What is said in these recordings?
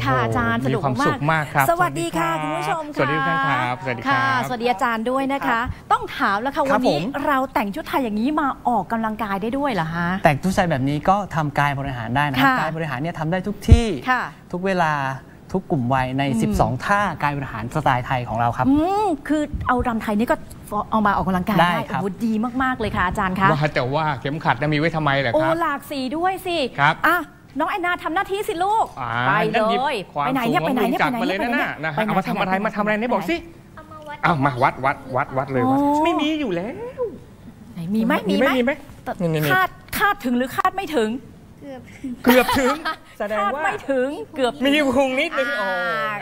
ค่ะอาจารย์สนุกมากครับสวัสดีค่ะคุณผู้ชมค่ะสวัสดีทุกท่านครับสวัสดีครับสวัสดีอาจารย์ด้วยนะคะต้องถามแล้วค่ะวันนี้เราแต่งชุดไทยอย่างนี้มาออกกำลังกายได้ด้วยเหรอคะแต่งชุดไทยแบบนี้ก็ทำกายบริหารได้นะครับกายบริหารเนี่ยทำได้ทุกที่ทุกเวลาทุกกลุ่มวัยใน12ท่ากายบริหารสไตล์ไทยของเราครับคือเอารำไทยนี่ก็เอามาออกกำลังกายได้โอ้ดีมากๆเลยค่ะอาจารย์คะว่าแต่ว่าเข็มขัดมีไว้ทำไมเหรอครับโอ้หลากสีด้วยสิครับน้องแอนนาทำหน้าที่สิลูกไปเลยไปไหนเนี่ยไปไหนเนี่ยไปเลยนะเอามาทำอะไรนี่บอกสิเอามาวัดเลยไม่มีอยู่แล้วไหนมีไหมคาดถึงหรือคาดไม่ถึงเกือบถึงแสดงว่าไม่ถึงเกือบมีพุงนิดนึง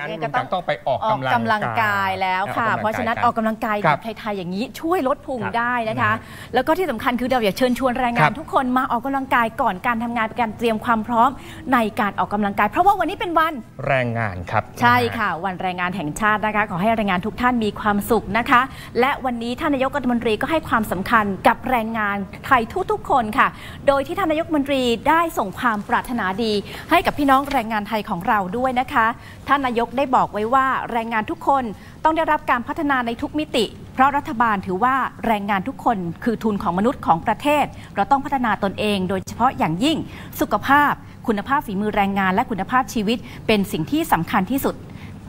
งั้นต้องไปออกกำลังกายแล้วค่ะเพราะฉะนั้นออกกำลังกายแบบไทยๆอย่างนี้ช่วยลดพุงได้นะคะแล้วก็ที่สำคัญคือเราอยากเชิญชวนแรงงานทุกคนมาออกกำลังกายก่อนการทำงานเป็นการเตรียมความพร้อมในการออกกำลังกายเพราะว่าวันนี้เป็นวันแรงงานครับใช่ค่ะวันแรงงานแห่งชาตินะคะขอให้แรงงานทุกท่านมีความสุขนะคะและวันนี้ท่านนายกรัฐมนตรีก็ให้ความสำคัญกับแรงงานไทยทุกๆคนค่ะโดยที่ท่านนายกรัฐมนตรีได้ส่งความปรารถนาดีให้กับพี่น้องแรงงานไทยของเราด้วยนะคะท่านนายกได้บอกไว้ว่าแรงงานทุกคนต้องได้รับการพัฒนาในทุกมิติเพราะรัฐบาลถือว่าแรงงานทุกคนคือทุนของมนุษย์ของประเทศเราต้องพัฒนาตนเองโดยเฉพาะอย่างยิ่งสุขภาพคุณภาพฝีมือแรงงานและคุณภาพชีวิตเป็นสิ่งที่สำคัญที่สุด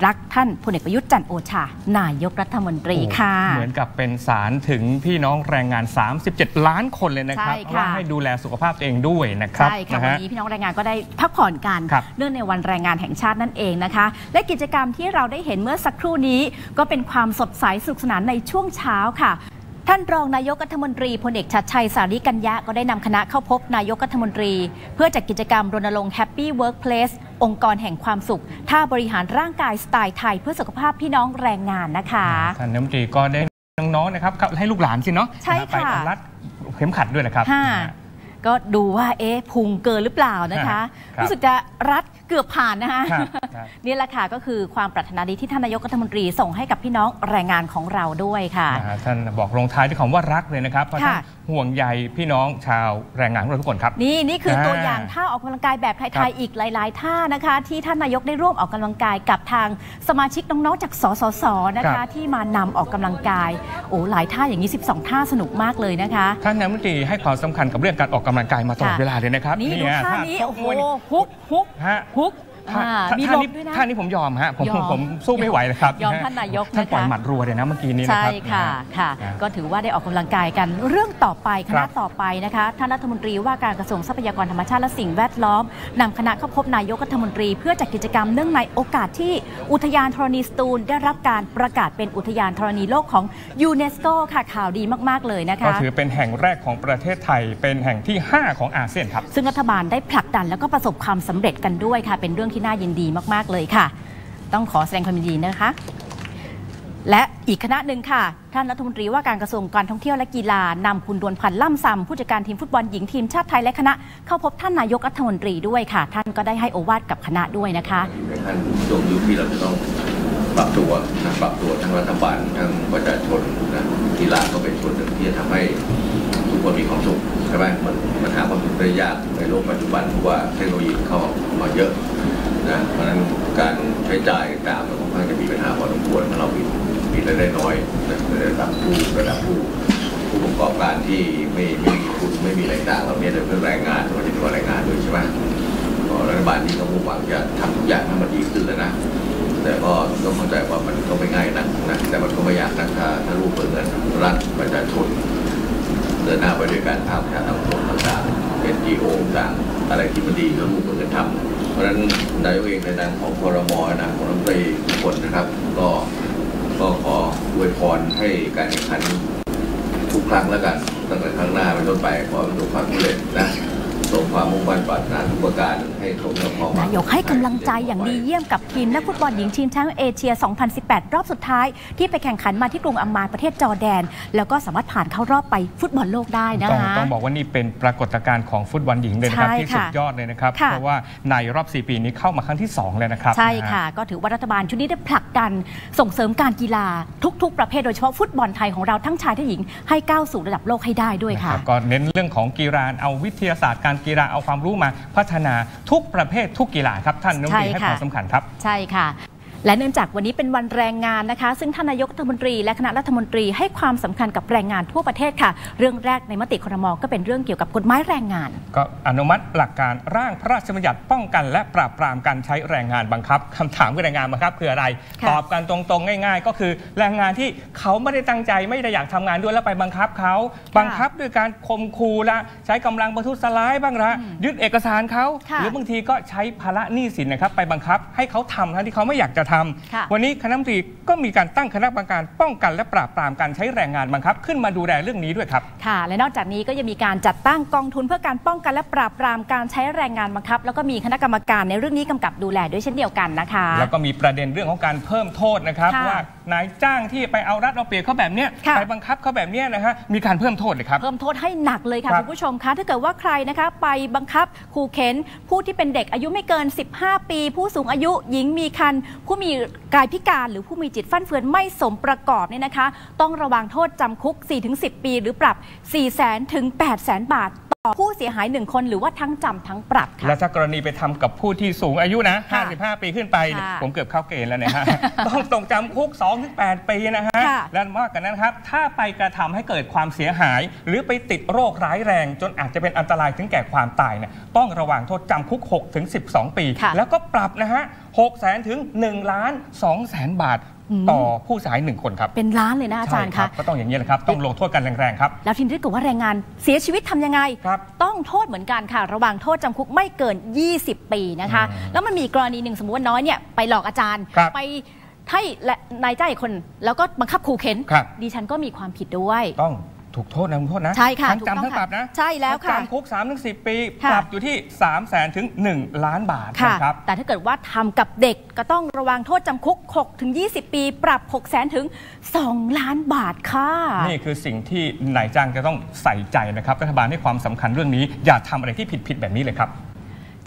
รักท่านพลเอกประยุทธ์จันทร์โอชานายกรัฐมนตรีค่ะเหมือนกับเป็นสารถึงพี่น้องแรงงาน37ล้านคนเลยนะครับว่าให้ดูแลสุขภาพตัวเองด้วยนะครับใช่ค่ะวันนี้พี่น้องแรงงานก็ได้พักผ่อนกันเนื่องในวันแรงงานแห่งชาตินั่นเองนะคะและกิจกรรมที่เราได้เห็นเมื่อสักครู่นี้ก็เป็นความสดใสสนุกสนานในช่วงเช้าค่ะท่านรองนายกรัฐมนตรีพลเอกชัดชัยสารีกัญญะก็ได้นำคณะเข้าพบนายกรัฐมนตรีเพื่อจัดกิจกรรมรณรงค์ Happy Workplace องค์กรแห่งความสุขท่าบริหารร่างกายสไตล์ไทยเพื่อสุขภาพพี่น้องแรงงานนะคะท่านนายกรัฐมนตรีก็ได้น้องๆนะครับให้ลูกหลานสิเนาะใช่ค่ะไปรัดเข็มขัดด้วยนะครับก็ดูว่าพุงเกินหรือเปล่านะคะรู้สึกจะรัดเกือบผ่านนะคะนี่แหละค่ะก็คือความปรารถนาดีที่ท่านนายกรัฐมนตรีส่งให้กับพี่น้องแรงงานของเราด้วยค่ะท่านบอกลงท้ายด้วยคำว่ารักเลยนะครับเพราะท่านห่วงใยพี่น้องชาวแรงงานของเราทุกคนครับนี่คือตัวอย่างท่าออกกำลังกายแบบไทยๆอีกหลายๆท่านะคะที่ท่านนายกได้ร่วมออกกำลังกายกับทางสมาชิกน้องๆจากสสสนะคะที่มานำออกกำลังกายหลายท่าอย่างนี้12ท่าสนุกมากเลยนะคะท่านนายกรัฐมนตรีให้ความสำคัญกับเรื่องการออกกำลังกายมาตลอดเวลาเลยนะครับนี่ดูท่านี้โอ้โหฮุกมีลมด้วยนะท่านี้ผมยอมฮะผมสู้ไม่ไหวเลยครับยอมท่านนายกท่านปล่อยหมัดรัวเลยนะเมื่อกี้นี้นะครับใช่ค่ะก็ถือว่าได้ออกกำลังกายกันเรื่องต่อไปคณะต่อไปนะคะท่านรัฐมนตรีว่าการกระทรวงทรัพยากรธรรมชาติและสิ่งแวดล้อมนำคณะเข้าพบนายกรัฐมนตรีเพื่อจัดกิจกรรมเนื่องในโอกาสที่อุทยานธรณีสตูลได้รับการประกาศเป็นอุทยานธรณีโลกของยูเนสโกค่ะข่าวดีมากๆเลยนะคะก็ถือเป็นแห่งแรกของประเทศไทยเป็นแห่งที่5ของอาเซียนครับซึ่งรัฐบาลได้ผลักดันแล้วก็ประสบความสำเร็จกันด้วยค่ะเป็นเรื่องที่น่ายินดีมากๆเลยค่ะต้องขอแสดงความยินดีนะคะและอีกคณะหนึ่งค่ะท่านรัฐมนตรีว่าการกระทรวงการท่องเที่ยวและกีฬานำคุณดวนพันธ์ล่ำซำผู้จัดการทีมฟุตบอลหญิงทีมชาติไทยและคณะเข้าพบท่านนายกรัฐมนตรีด้วยค่ะท่านก็ได้ให้โอวาทกับคณะด้วยนะคะท่านช่วงยุคที่เราจะต้องปรับตัวทั้งรัฐบาลทั้งประชาชนนะกีฬาก็เป็นส่วนหนึ่งที่จะทำให้ทุกคนมีความสุขใช่ไหมมันหาความสุขได้ยากในโลกปัจจุบันเพราะว่าเทคโนโลยีเข้ามาเยอะนะเพราะฉะนั้นการใช้จ่ายต่างๆมันค่อนข้างจะมีปัญหาพอสมควรถ้าเรามีรายได้น้อยในระดับผู้ประกอบการที่ไม่มีทุนไม่มีอะไรต่างเราเนี่ยเรื่องแรงงานเราจะดูแรงงานด้วยใช่ไหมรัฐบาลนี้ก็มุ่งหวังจะทำทุกอย่างให้มันดีขึ้นแล้วนะแต่ก็ต้องเข้าใจว่ามันก็ไม่ง่ายนะแต่มันก็ไม่ยากนะถ้ารูปเงินรัฐประชาชนเดินหน้าไปด้วยการภาคประชาสังคมต่างๆ NGO ต่างอะไรที่มันดีก็รูปเงินทำเพราะฉะนั้นนายกเองในนามของครม.นะของรัฐมนตรีทุกคนนะครับก็ขออวยพรให้การแข่งขันทุกครั้งแล้วกันตั้งแต่ครั้งหน้าเป็นต้นไปขอประสบความสำเร็จนะส่งความมุ่งมั่นปรารถนาทุกประการให้สมกับความนายกให้กำลังใจอย่างดีเยี่ยมกับทีมนักฟุตบอลหญิงทีมแชมป์เอเชีย 2018 รอบสุดท้ายที่ไปแข่งขันมาที่กรุงอัมมานประเทศจอร์แดนแล้วก็สามารถผ่านเข้ารอบไปฟุตบอลโลกได้นะคะต้องบอกว่านี่เป็นปรากฏการณ์ของฟุตบอลหญิงเลยนะครับที่สุดยอดเลยนะครับเพราะว่าในรอบ4ปีนี้เข้ามาครั้งที่2แล้วนะครับใช่ค่ะก็ถือว่ารัฐบาลชุดนี้ได้ผลักดันส่งเสริมการกีฬาทุกๆประเภทโดยเฉพาะฟุตบอลไทยของเราทั้งชายทั้งหญิงให้ก้าวสู่ระดับโลกให้ได้ด้วยค่ะก็เน้นเรื่องของกีฬาเอาวิทยาศาสตร์การ กีฬาเอาความรู้มาพัฒนาทุกประเภททุกกีฬาครับท่านรัฐมนตรีให้ความสำคัญครับใช่ค่ะและเนื่องจากวันนี้เป็นวันแรงงานนะคะซึ่งท่านนายกรัฐมนตรีและคณะรัฐมนตรีให้ความสำคัญกับแรงงานทั่วประเทศค่ะเรื่องแรกในมติครม.ก็เป็นเรื่องเกี่ยวกับกฎหมายแรงงานก็อนุมัติหลักการร่างพระราชบัญญัติป้องกันและปราบปรามการใช้แรงงานบังคับคำถามคือแรงงานบังคับคืออะไรตอบกันตรงๆง่ายๆก็คือแรงงานที่เขาไม่ได้ตั้งใจไม่ได้อยากทำงานด้วยแล้วไปบังคับเขาบังคับด้วยการข่มขู่ละใช้กำลังประทุษร้ายบ้างละยึดเอกสารเขาหรือบางทีก็ใช้ภาระหนี้สินนะครับไปบังคับให้เขาทำทั้งที่เขาไม่อยากจะทำวันนี้คณะรัฐมนตรีก็มีการตั้งคณะกรรมการป้องกันและปราบปรามการใช้แรงงานบังคับขึ้นมาดูแลเรื่องนี้ด้วยครับค่ะและนอกจากนี้ก็ยังมีการจัดตั้งกองทุนเพื่อการป้องกันและปราบปรามการใช้แรงงานบังคับแล้วก็มีคณะกรรมการในเรื่องนี้กำกับดูแลด้วยเช่นเดียวกันนะคะแล้วก็มีประเด็นเรื่องของการเพิ่มโทษนะครับว่านายจ้างที่ไปเอารัดเอาเปรียบเขาแบบนี้ไปบังคับเขาแบบนี้นะฮะมีการเพิ่มโทษเลยครับเพิ่มโทษให้หนักเลยค่ะคุณผู้ชมคะถ้าเกิดว่าใครนะคะไปบังคับขู่เข็นผู้ที่เป็นเด็กอายุไม่เกิน15 ปีผู้สูงอายุหญิงมีครรภ์ผู้มีกายพิการหรือผู้มีจิตฟั่นเฟือนไม่สมประกอบเนี่ยนะคะต้องระวังโทษจำคุก 4-10 ปีหรือปรับ 400,000 ถึง 800,000 บาทต่อผู้เสียหาย1คนหรือว่าทั้งจำทั้งปรับค่ะและถ้ากรณีไปทำกับผู้ที่สูงอายุนะ55 ปีขึ้นไปผมเกือบเข้าเกณฑ์แล้วเนี่ยฮะต้องจำคุก 2-8 ปีนะฮะและมากกว่านั้นครับถ้าไปกระทำให้เกิดความเสียหายหรือไปติดโรคร้ายแรงจนอาจจะเป็นอันตรายถึงแก่ความตายเนี่ยต้องระวังโทษจำคุก 6-12 ปีแล้วก็ปรับนะฮะ 600,000 ถึง 1,200,000 บาทต่อผู้เสียหาย1คนครับเป็นล้านเลยนะอาจารย์คะก็ต้องอย่างนี้แหละครับต้องลงโทษกันแรงๆครับแล้วทีนี้ถ้าเกิดว่าแรงงานเสียชีวิตทำยังไงต้องโทษเหมือนกันค่ะระวังโทษจำคุกไม่เกิน20 ปีนะคะแล้วมันมีกรณีหนึ่งสมมติว่าน้อยเนี่ยไปหลอกอาจารย์ไปให้นายจ้างอีกคนแล้วก็บังคับขู่เข็นดิฉันก็มีความผิดด้วยต้องถูกโทษนะโทษนะใช่ค่ะทั้งจำทั้งปรับนะใช่แล้วค่ะจำคุก 3-10 ปีปรับอยู่ที่ 300,000 ถึง 1 ล้านบาทนะครับแต่ถ้าเกิดว่าทำกับเด็กก็ต้องระวังโทษจำคุก 6-20 ปีปรับ 600,000 ถึง 2 ล้านบาทค่ะนี่คือสิ่งที่นายจ้างจะต้องใส่ใจนะครับรัฐบาลให้ความสำคัญเรื่องนี้อย่าทำอะไรที่ผิดแบบนี้เลยครับ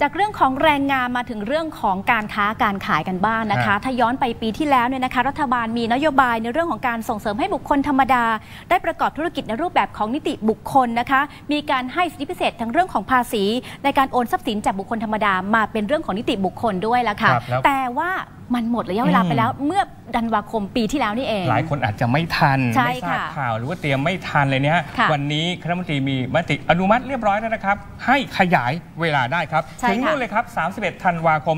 จากเรื่องของแรงงานมาถึงเรื่องของการค้าการขายกันบ้างนะคะถ้าย้อนไปปีที่แล้วเนี่ยนะคะรัฐบาลมีนโยบายในเรื่องของการส่งเสริมให้บุคคลธรรมดาได้ประกอบธุรกิจในรูปแบบของนิติบุคคลนะคะมีการให้สิทธิพิเศษทั้งเรื่องของภาษีในการโอนทรัพย์สินจากบุคคลธรรมดามาเป็นเรื่องของนิติบุคคลด้วยละค่ะแต่ว่ามันหมดระยะเวลาไปแล้วเมื่อธันวาคมปีที่แล้วนี่เองหลายคนอาจจะไม่ทันไม่ทราบข่าวหรือว่าเตรียมไม่ทันเลยเนี่ยวันนี้คณะรัฐมนตรีมีมติอนุมัติเรียบร้อยแล้วนะครับให้ขยายเวลาได้ครับถึงนู่นเลยครับ31 ธันวาคม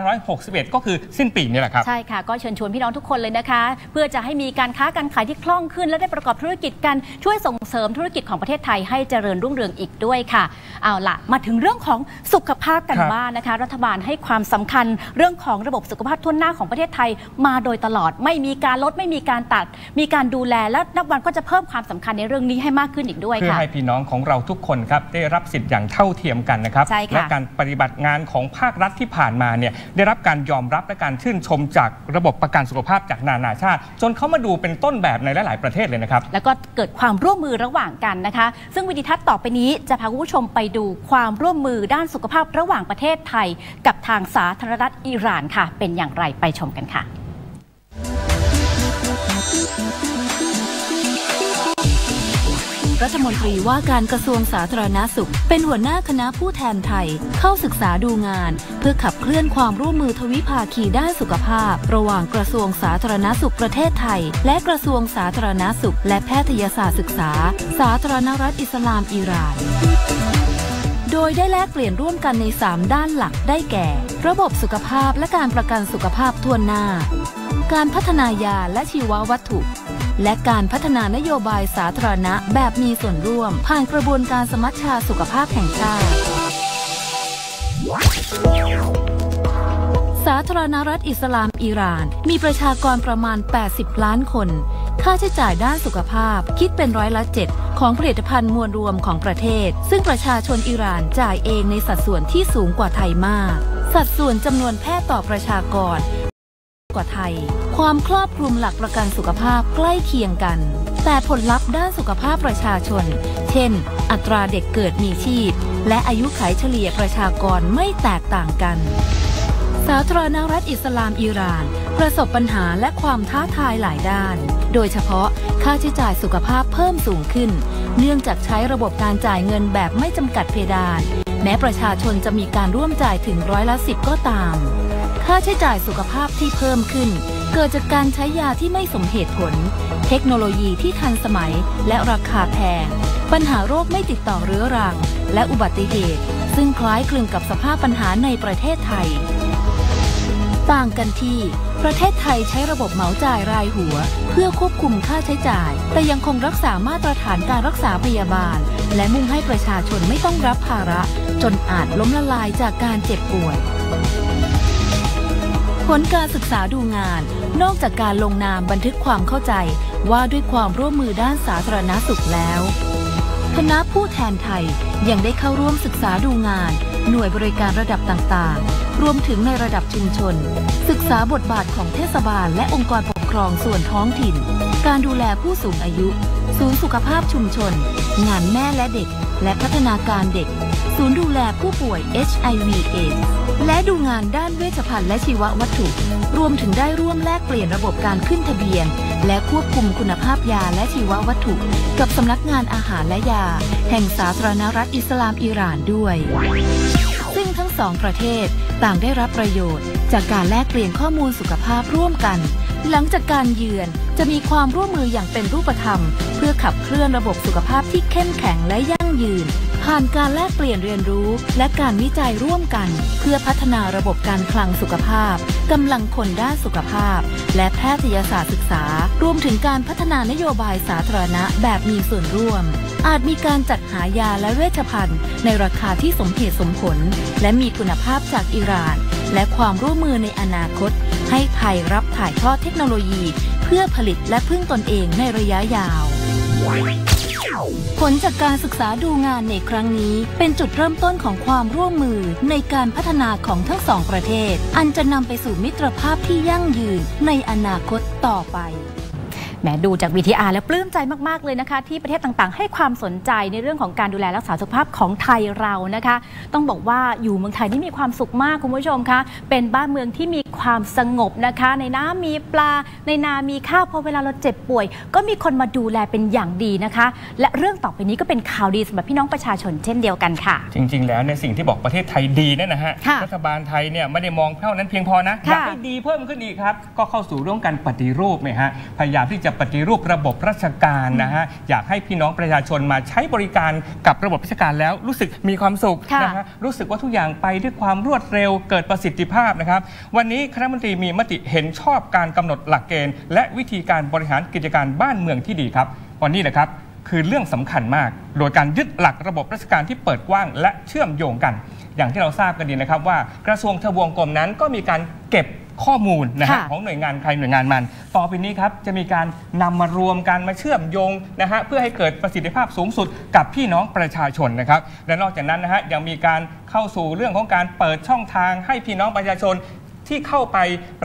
2561 ก็คือสิ้นปีนี่แหละครับใช่ค่ะก็เชิญชวนพี่น้องทุกคนเลยนะคะเพื่อจะให้มีการค้าการขายที่คล่องขึ้นและได้ประกอบธุรกิจกันช่วยส่งเสริมธุรกิจของประเทศไทยให้เจริญรุ่งเรืองอีกด้วยค่ะเอาล่ะมาถึงเรื่องของสุขภาพกันบ้างนะคะรัฐบาลให้ความสำคัญเรื่องของระบบสุขภาพทั่วหน้าของประเทศไทยมาโดยตลอดไม่มีการลดไม่มีการตัดมีการดูแลและนับวันก็จะเพิ่มความสำคัญในเรื่องนี้ให้มากขึ้นอีกด้วยค่ะเพื่อให้พี่น้องของเราทุกคนครับได้รับสิทธิ์อย่างเท่าเทียมกันนะครับและการปฏิบัติงานของภาครัฐที่ผ่านมาเนี่ยได้รับการยอมรับและการชื่นชมจากระบบประกันสุขภาพจากนานาชาติจนเขามาดูเป็นต้นแบบในหลายๆประเทศเลยนะครับแล้วก็เกิดความร่วมมือระหว่างกันนะคะซึ่งวิดีทัศน์ต่อไปนี้จะพาคุณผู้ชมไปดูความร่วมมือด้านสุขภาพระหว่างประเทศไทยกับทางสาธารณรัฐอิหร่านค่ะเป็นอย่างไรไปชมกันค่ะรัฐมนตรีว่าการกระทรวงสาธารณสุขเป็นหัวหน้าคณะผู้แทนไทยเข้าศึกษาดูงานเพื่อขับเคลื่อนความร่วมมือทวิภาคีด้านสุขภาพระหว่างกระทรวงสาธารณสุขประเทศไทยและกระทรวงสาธารณสุขและแพทยศาสตร์ศึกษาสาธารณรัฐอิสลามอิหร่านโดยได้แลกเปลี่ยนร่วมกันใน3ด้านหลักได้แก่ระบบสุขภาพและการประกันสุขภาพทั่วหน้าการพัฒนายาและชีววัตถุและการพัฒนานโยบายสาธารณะแบบมีส่วนร่วมผ่านกระบวนการสมัชชาสุขภาพแห่งชาติสาธารณรัฐอิสลามอิหร่านมีประชากรประมาณ80 ล้านคนค่าใช้จ่ายด้านสุขภาพคิดเป็น7%ของผลิตภัณฑ์มวลรวมของประเทศซึ่งประชาชนอิหร่านจ่ายเองในสัดส่วนที่สูงกว่าไทยมากสัดส่วนจำนวนแพทย์ต่อประชากรกว่าไทยความครอบคลุมหลักประกันสุขภาพใกล้เคียงกันแต่ผลลัพธ์ด้านสุขภาพประชาชนเช่นอัตราเด็กเกิดมีชีพและอายุขัยเฉลี่ยประชากรไม่แตกต่างกันสาธารณรัฐอิสลามอิหร่านประสบปัญหาและความท้าทายหลายด้านโดยเฉพาะค่าใช้จ่ายสุขภาพเพิ่มสูงขึ้นเนื่องจากใช้ระบบการจ่ายเงินแบบไม่จำกัดเพดาน แม้ประชาชนจะมีการร่วมจ่ายถึง10%ก็ตามค่าใช้จ่ายสุขภาพที่เพิ่มขึ้นเกิดจากการใช้ยาที่ไม่สมเหตุผลเทคโนโลยีที่ทันสมัยและราคาแพงปัญหาโรคไม่ติดต่อเรื้อรังและอุบัติเหตุซึ่งคล้ายคลึงกับสภาพปัญหาในประเทศไทยต่างกันที่ประเทศไทยใช้ระบบเหมาจ่ายรายหัวเพื่อควบคุมค่าใช้จ่ายแต่ยังคงรักษามาตรฐานการรักษาพยาบาลและมุ่งให้ประชาชนไม่ต้องรับภาระจนอาจล้มละลายจากการเจ็บป่วยผลการศึกษาดูงานนอกจากการลงนามบันทึกความเข้าใจว่าด้วยความร่วมมือด้านสาธารณสุขแล้วคณะผู้แทนไทยยังได้เข้าร่วมศึกษาดูงานหน่วยบริการระดับต่างๆรวมถึงในระดับชุมชนศึกษาบทบาทของเทศบาลและองค์กรปกครองส่วนท้องถิ่นการดูแลผู้สูงอายุศูนย์สุขภาพชุมชนงานแม่และเด็กและพัฒนาการเด็กศูนย์ดูแลผู้ป่วย HIV/AIDS และดูงานด้านเวชภัณฑ์และชีววัตถุรวมถึงได้ร่วมแลกเปลี่ยนระบบการขึ้นทะเบียนและควบคุมคุณภาพยาและชีววัตถุกับสำนักงานอาหารและยาแห่งสาธารณรัฐอิสลามอิหร่านด้วยซึ่งทั้งสองประเทศต่างได้รับประโยชน์จากการแลกเปลี่ยนข้อมูลสุขภาพร่วมกันหลังจากการเยือนจะมีความร่วมมืออย่างเป็นรูปธรรมเพื่อขับเคลื่อนระบบสุขภาพที่เข้มแข็งและยั่งยืนผ่านการแลกเปลี่ยนเรียนรู้และการวิจัยร่วมกันเพื่อพัฒนาระบบการคลังสุขภาพกำลังคนด้านสุขภาพและแพทยศาสตร์ศึกษารวมถึงการพัฒนานโยบายสาธารณะแบบมีส่วนร่วมอาจมีการจัดหายาและเวชภัณฑ์ในราคาที่สมเหตุสมผลและมีคุณภาพจากอิหร่านและความร่วมมือในอนาคตให้ไทยรับถ่ายทอดเทคโนโลยีเพื่อผลิตและพึ่งตนเองในระยะยาวผลจากการศึกษาดูงานในครั้งนี้เป็นจุดเริ่มต้นของความร่วมมือในการพัฒนาของทั้งสองประเทศอันจะนำไปสู่มิตรภาพที่ยั่งยืนในอนาคตต่อไปแหมดูจาก VTR แล้วปลื้มใจมากๆเลยนะคะที่ประเทศต่างๆให้ความสนใจในเรื่องของการดูแลรักษาสุขภาพของไทยเรานะคะต้องบอกว่าอยู่เมืองไทยนี่มีความสุขมากคุณผู้ชมคะเป็นบ้านเมืองที่มีความสงบนะคะในน้ำมีปลาในนามีข้าวพอเวลาเราเจ็บป่วยก็มีคนมาดูแลเป็นอย่างดีนะคะและเรื่องต่อไปนี้ก็เป็นข่าวดีสำหรับพี่น้องประชาชนเช่นเดียวกันค่ะจริงๆแล้วในสิ่งที่บอกประเทศไทยดีนั่นนะฮะรัฐบาลไทยเนี่ยไม่ได้มองเท่านั้นเพียงพอนะอยากให้ดีเพิ่มขึ้นอีกครับก็เข้าสู่เรื่องการปฏิรูปเนี่ยฮะพยายามที่จะปฏิรูประบบราชการนะฮะอยากให้พี่น้องประชาชนมาใช้บริการกับระบบราชการแล้วรู้สึกมีความสุขนะฮะรู้สึกว่าทุกอย่างไปด้วยความรวดเร็วเกิดประสิทธิภาพนะครับวันนี้คณะรัฐมนตรีมีมติเห็นชอบการกำหนดหลักเกณฑ์และวิธีการบริหารกิจการบ้านเมืองที่ดีครับวันนี้นะครับคือเรื่องสำคัญมากโดยการยึดหลักระบบราชการที่เปิดกว้างและเชื่อมโยงกันอย่างที่เราทราบกันดีนะครับว่ากระทรวงทบวงกรมนั้นก็มีการเก็บข้อมูลนะฮะของหน่วยงานใครหน่วยงานมันต่อไปนี้ครับจะมีการนำมารวมกันมาเชื่อมโยงนะฮะเพื่อให้เกิดประสิทธิภาพสูงสุดกับพี่น้องประชาชนนะครับและนอกจากนั้นนะฮะยังมีการเข้าสู่เรื่องของการเปิดช่องทางให้พี่น้องประชาชนที่เข้าไป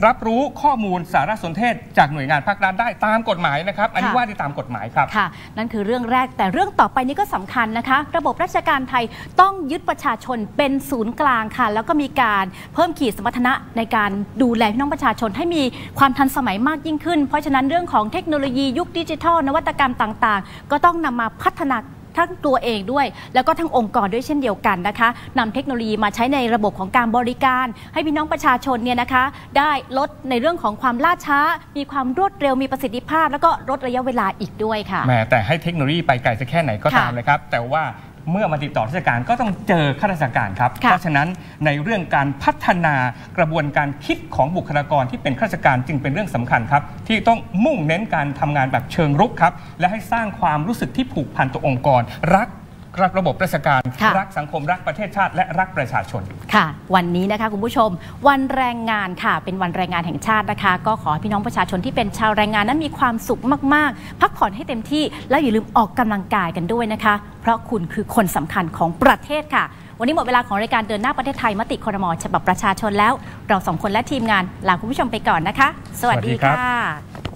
รับรู้ข้อมูลสารสนเทศจากหน่วยงานภาครัฐได้ตามกฎหมายนะครับอันนี้ว่าได้ตามกฎหมายครับค่ะนั่นคือเรื่องแรกแต่เรื่องต่อไปนี้ก็สำคัญนะคะระบบราชการไทยต้องยึดประชาชนเป็นศูนย์กลางค่ะแล้วก็มีการเพิ่มขีดสมรรถนะในการดูแลพี่น้องประชาชนให้มีความทันสมัยมากยิ่งขึ้นเพราะฉะนั้นเรื่องของเทคโนโลยียุคดิจิทัลนวัตกรรมต่างๆก็ต้องนำมาพัฒนาทั้งตัวเองด้วยแล้วก็ทั้งองค์กรด้วยเช่นเดียวกันนะคะนำเทคโนโลยีมาใช้ในระบบของการบริการให้พี่น้องประชาชนเนี่ยนะคะได้ลดในเรื่องของความล่าช้ามีความรวดเร็วมีประสิทธิภาพแล้วก็ลดระยะเวลาอีกด้วยค่ะแม้แต่ให้เทคโนโลยีไปไกลจะแค่ไหนก็ตามเลยครับแต่ว่าเมื่อมาติดต่อราชการก็ต้องเจอข้าราชการครับเพราะฉะนั้นในเรื่องการพัฒนากระบวนการคิดของบุคลากรที่เป็นข้าราชการจึงเป็นเรื่องสำคัญครับที่ต้องมุ่งเน้นการทำงานแบบเชิงรุกครับและให้สร้างความรู้สึกที่ผูกพันต่อองค์กรรักระบบราชการรักสังคมรักประเทศชาติและรักประชาชนค่ะวันนี้นะคะคุณผู้ชมวันแรงงานค่ะเป็นวันแรงงานแห่งชาตินะคะก็ขอให้พี่น้องประชาชนที่เป็นชาวแรงงานนั้นมีความสุขมากๆพักผ่อนให้เต็มที่แล้วอย่าลืมออกกำลังกายกันด้วยนะคะเพราะคุณคือคนสำคัญของประเทศค่ะวันนี้หมดเวลาของรายการเดินหน้าประเทศไทยมติครม.ฉบับประชาชนแล้วเราสองคนและทีมงานลาคุณผู้ชมไปก่อนนะคะสวัสดีค่ะ